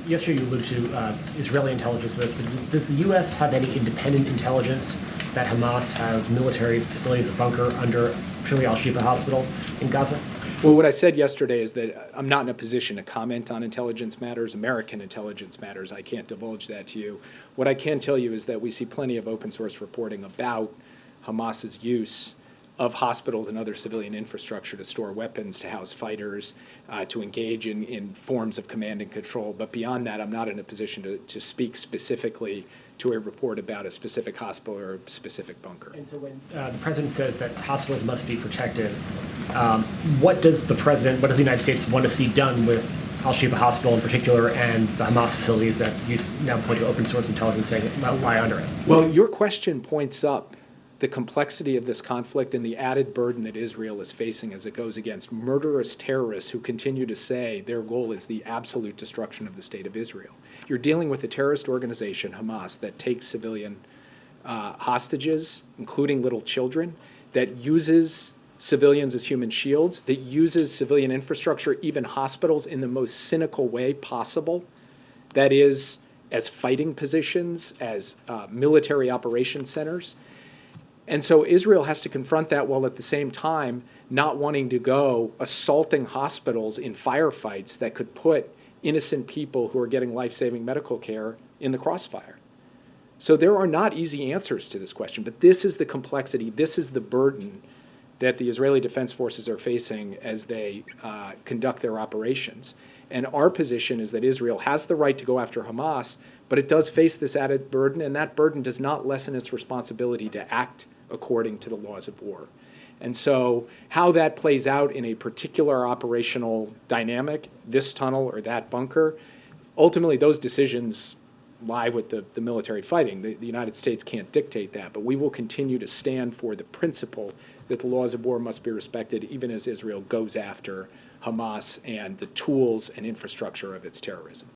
Yesterday you alluded to Israeli intelligence list, but does the U.S. have any independent intelligence that Hamas has military facilities, a bunker under particularly Al-Shifa Hospital in Gaza? Well, what I said yesterday is that I'm not in a position to comment on intelligence matters, American intelligence matters. I can't divulge that to you. What I can tell you is that we see plenty of open source reporting about Hamas's use of hospitals and other civilian infrastructure to store weapons, to house fighters, to engage in forms of command and control. But beyond that, I'm not in a position to speak specifically to a report about a specific hospital or a specific bunker. And so when the president says that hospitals must be protected, what does the United States want to see done with Al-Shifa Hospital in particular and the Hamas facilities that you now point to open source intelligence saying lie under it? Well, your question points up the complexity of this conflict and the added burden that Israel is facing as it goes against murderous terrorists who continue to say their goal is the absolute destruction of the state of Israel. You're dealing with a terrorist organization, Hamas, that takes civilian hostages, including little children, that uses civilians as human shields, that uses civilian infrastructure, even hospitals, in the most cynical way possible. That is, as fighting positions, as military operation centers. And so Israel has to confront that while at the same time not wanting to go assaulting hospitals in firefights that could put innocent people who are getting life-saving medical care in the crossfire. So there are not easy answers to this question, but this is the complexity, this is the burden that the Israeli Defense Forces are facing as they conduct their operations. And our position is that Israel has the right to go after Hamas, but it does face this added burden, and that burden does not lessen its responsibility to act according to the laws of war. And so how that plays out in a particular operational dynamic, this tunnel or that bunker, ultimately those decisions lie with the military fighting. The United States can't dictate that, but we will continue to stand for the principle that the laws of war must be respected even as Israel goes after Hamas and the tools and infrastructure of its terrorism.